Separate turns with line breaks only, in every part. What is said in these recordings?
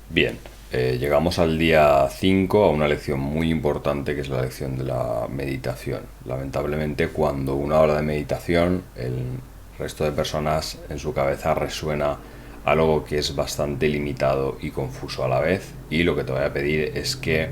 Bien, llegamos al día 5 a una lección muy importante que es la lección de la meditación. Lamentablemente, cuando uno habla de meditación, el resto de personas en su cabeza resuena algo que es bastante limitado y confuso a la vez. Y lo que te voy a pedir es que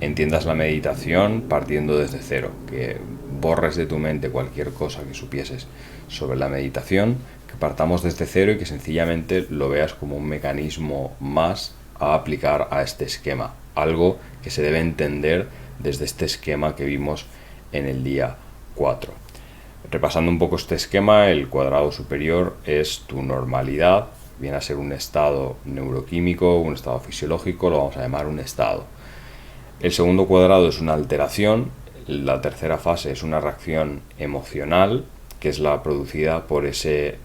entiendas la meditación partiendo desde cero, que borres de tu mente cualquier cosa que supieses sobre la meditación, que partamos desde cero y que sencillamente lo veas como un mecanismo más a aplicar a este esquema, algo que se debe entender desde este esquema que vimos en el día 4. Repasando un poco este esquema, el cuadrado superior es tu normalidad, viene a ser un estado neuroquímico, un estado fisiológico, lo vamos a llamar un estado. El segundo cuadrado es una alteración, la tercera fase es una reacción emocional, que es la producida por ese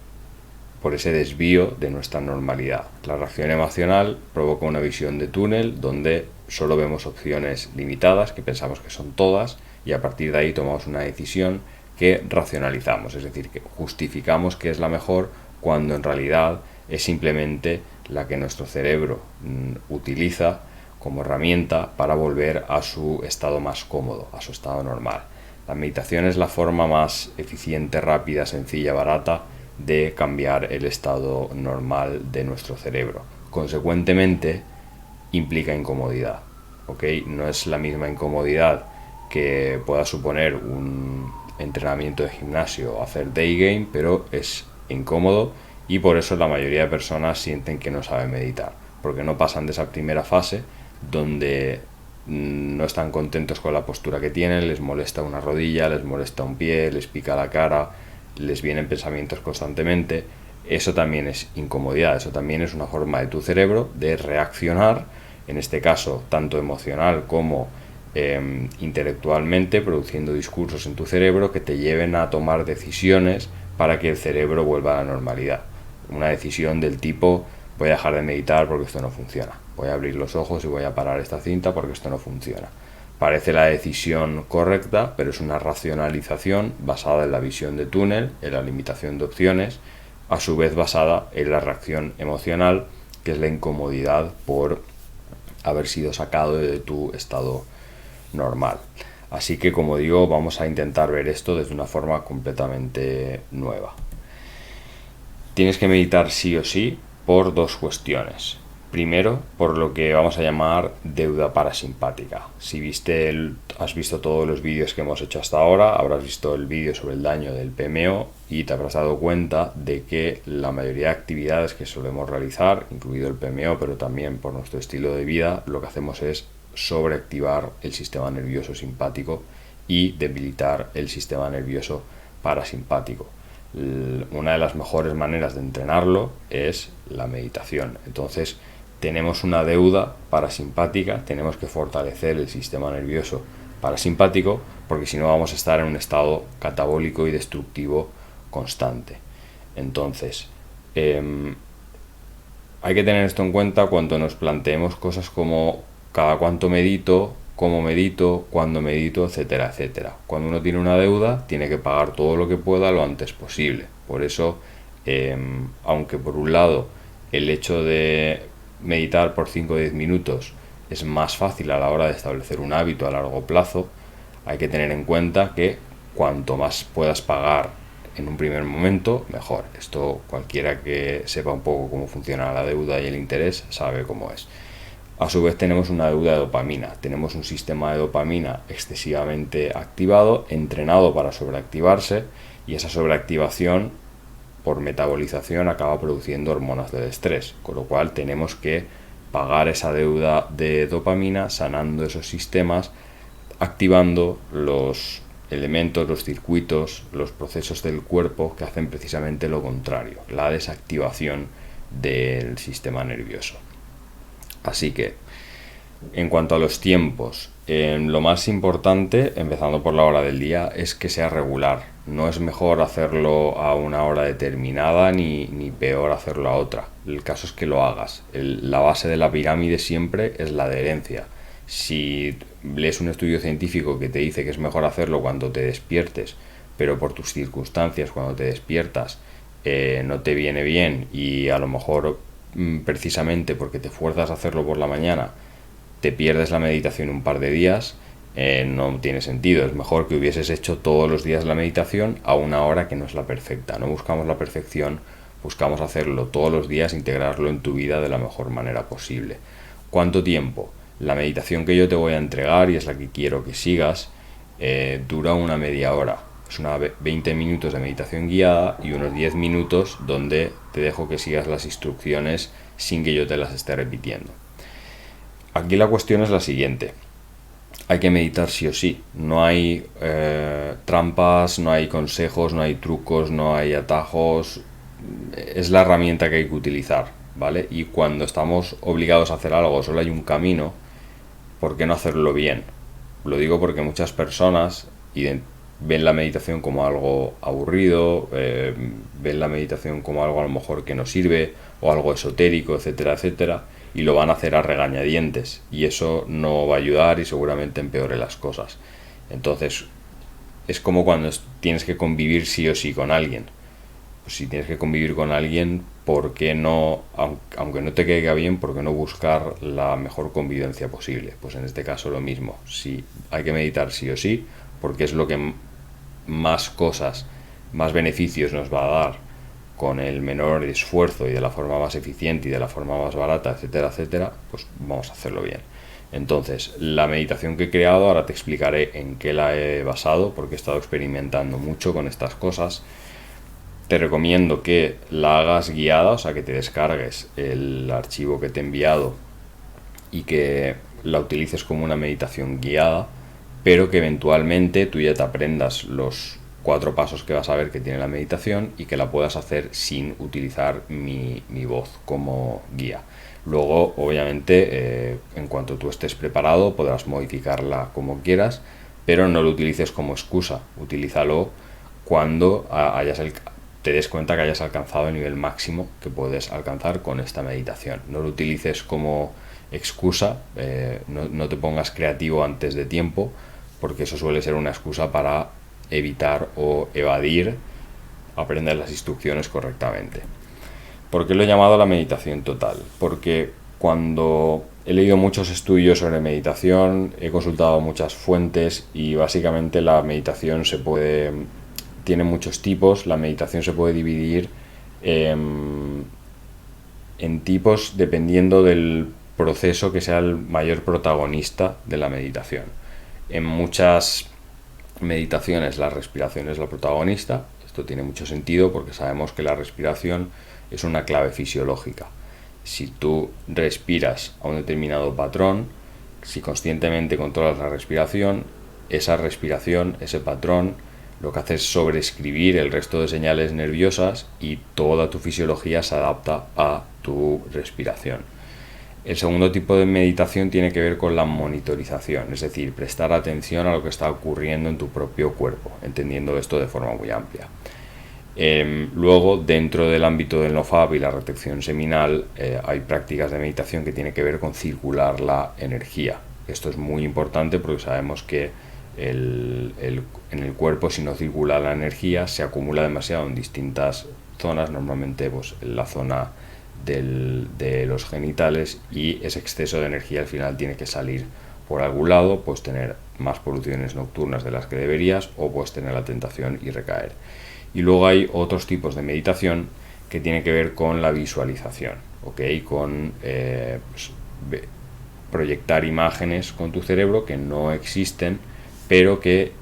desvío de nuestra normalidad. La reacción emocional provoca una visión de túnel donde solo vemos opciones limitadas, que pensamos que son todas, y a partir de ahí tomamos una decisión que racionalizamos, es decir, que justificamos que es la mejor cuando en realidad es simplemente la que nuestro cerebro utiliza como herramienta para volver a su estado más cómodo, a su estado normal. La meditación es la forma más eficiente, rápida, sencilla, barata de cambiar el estado normal de nuestro cerebro. Consecuentemente, implica incomodidad, ¿ok? No es la misma incomodidad que pueda suponer un entrenamiento de gimnasio o hacer day game, pero es incómodo y por eso la mayoría de personas sienten que no saben meditar, porque no pasan de esa primera fase donde no están contentos con la postura que tienen, les molesta una rodilla, les molesta un pie, les pica la cara, les vienen pensamientos constantemente. Eso también es incomodidad, eso también es una forma de tu cerebro de reaccionar, en este caso tanto emocional como intelectualmente, produciendo discursos en tu cerebro que te lleven a tomar decisiones para que el cerebro vuelva a la normalidad. Una decisión del tipo: voy a dejar de meditar porque esto no funciona, voy a abrir los ojos y voy a parar esta cinta porque esto no funciona. Parece la decisión correcta, pero es una racionalización basada en la visión de túnel, en la limitación de opciones, a su vez basada en la reacción emocional, que es la incomodidad por haber sido sacado de tu estado normal. Así que, como digo, vamos a intentar ver esto desde una forma completamente nueva. Tienes que meditar sí o sí por dos cuestiones. Primero, por lo que vamos a llamar deuda parasimpática. Si has visto todos los vídeos que hemos hecho hasta ahora, habrás visto el vídeo sobre el daño del PMO y te habrás dado cuenta de que la mayoría de actividades que solemos realizar, incluido el PMO, pero también por nuestro estilo de vida, lo que hacemos es sobreactivar el sistema nervioso simpático y debilitar el sistema nervioso parasimpático. Una de las mejores maneras de entrenarlo es la meditación. Entonces, tenemos una deuda parasimpática, tenemos que fortalecer el sistema nervioso parasimpático, porque si no vamos a estar en un estado catabólico y destructivo constante. Entonces, hay que tener esto en cuenta cuando nos planteemos cosas como cada cuánto medito, cómo medito, cuándo medito, etcétera, etcétera. Cuando uno tiene una deuda, tiene que pagar todo lo que pueda lo antes posible. Por eso, aunque por un lado el hecho de meditar por 5 o 10 minutos es más fácil a la hora de establecer un hábito a largo plazo, hay que tener en cuenta que cuanto más puedas pagar en un primer momento, mejor. Esto cualquiera que sepa un poco cómo funciona la deuda y el interés sabe cómo es. A su vez tenemos una deuda de dopamina, tenemos un sistema de dopamina excesivamente activado, entrenado para sobreactivarse, y esa sobreactivación por metabolización acaba produciendo hormonas del estrés, con lo cual tenemos que pagar esa deuda de dopamina sanando esos sistemas, activando los elementos, los circuitos, los procesos del cuerpo que hacen precisamente lo contrario, la desactivación del sistema nervioso. Así que, en cuanto a los tiempos, lo más importante, empezando por la hora del día, es que sea regular. No es mejor hacerlo a una hora determinada ni peor hacerlo a otra. El caso es que lo hagas. La base de la pirámide siempre es la adherencia. Si lees un estudio científico que te dice que es mejor hacerlo cuando te despiertes, pero por tus circunstancias cuando te despiertas no te viene bien y a lo mejor precisamente porque te fuerzas a hacerlo por la mañana, te pierdes la meditación un par de días, no tiene sentido. Es mejor que hubieses hecho todos los días la meditación a una hora que no es la perfecta. No buscamos la perfección, buscamos hacerlo todos los días, integrarlo en tu vida de la mejor manera posible. ¿Cuánto tiempo? La meditación que yo te voy a entregar, y es la que quiero que sigas, dura una media hora. Es 20 minutos de meditación guiada y unos 10 minutos donde te dejo que sigas las instrucciones sin que yo te las esté repitiendo. Aquí la cuestión es la siguiente. Hay que meditar sí o sí. No hay trampas, no hay consejos, no hay trucos, no hay atajos. Es la herramienta que hay que utilizar, ¿vale? Y cuando estamos obligados a hacer algo, solo hay un camino, ¿por qué no hacerlo bien? Lo digo porque muchas personas ven la meditación como algo aburrido, ven la meditación como algo a lo mejor que no sirve, o algo esotérico, etcétera, etcétera, y lo van a hacer a regañadientes, y eso no va a ayudar y seguramente empeore las cosas. Entonces, es como cuando tienes que convivir sí o sí con alguien. Pues si tienes que convivir con alguien, ¿por qué no, aunque no te caiga bien, por qué no buscar la mejor convivencia posible? Pues en este caso lo mismo. Si hay que meditar sí o sí, porque es lo que más cosas, más beneficios nos va a dar con el menor esfuerzo y de la forma más eficiente y de la forma más barata, etcétera, etcétera, pues vamos a hacerlo bien. Entonces, la meditación que he creado, ahora te explicaré en qué la he basado, porque he estado experimentando mucho con estas cosas. Te recomiendo que la hagas guiada, o sea, que te descargues el archivo que te he enviado y que la utilices como una meditación guiada, pero que eventualmente tú ya te aprendas los 4 pasos que vas a ver que tiene la meditación y que la puedas hacer sin utilizar mi voz como guía. Luego, obviamente, en cuanto tú estés preparado, podrás modificarla como quieras, pero no lo utilices como excusa. Utilízalo cuando te des cuenta que hayas alcanzado el nivel máximo que puedes alcanzar con esta meditación. No lo utilices como excusa, no te pongas creativo antes de tiempo, porque eso suele ser una excusa para evitar o evadir aprender las instrucciones correctamente. ¿Por qué lo he llamado la meditación total? Porque cuando he leído muchos estudios sobre meditación, he consultado muchas fuentes y básicamente la meditación tiene muchos tipos. La meditación se puede dividir en tipos dependiendo del proceso que sea el mayor protagonista de la meditación. En muchas meditaciones la respiración es la protagonista. Esto tiene mucho sentido porque sabemos que la respiración es una clave fisiológica. Si tú respiras a un determinado patrón, si conscientemente controlas la respiración, esa respiración, ese patrón, lo que hace es sobreescribir el resto de señales nerviosas y toda tu fisiología se adapta a tu respiración. El segundo tipo de meditación tiene que ver con la monitorización, es decir, prestar atención a lo que está ocurriendo en tu propio cuerpo, entendiendo esto de forma muy amplia. Luego, dentro del ámbito del NoFap y la retención seminal, hay prácticas de meditación que tienen que ver con circular la energía. Esto es muy importante porque sabemos que en el cuerpo, si no circula la energía, se acumula demasiado en distintas zonas, normalmente pues, en la zona de los genitales, y ese exceso de energía al final tiene que salir por algún lado. Puedes tener más poluciones nocturnas de las que deberías, o puedes tener la tentación y recaer. Y luego hay otros tipos de meditación que tienen que ver con la visualización, ¿okay? Con proyectar imágenes con tu cerebro que no existen, pero que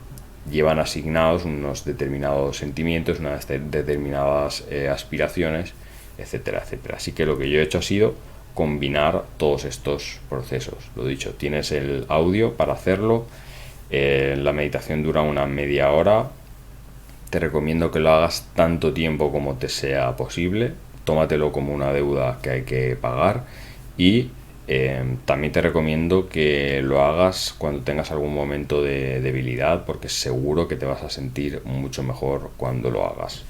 llevan asignados unos determinados sentimientos, unas determinadas aspiraciones, etcétera, etcétera. Así que lo que yo he hecho ha sido combinar todos estos procesos. Lo dicho, tienes el audio para hacerlo. La meditación dura una media hora. Te recomiendo que lo hagas tanto tiempo como te sea posible. Tómatelo como una deuda que hay que pagar. Y también te recomiendo que lo hagas cuando tengas algún momento de debilidad, porque seguro que te vas a sentir mucho mejor cuando lo hagas.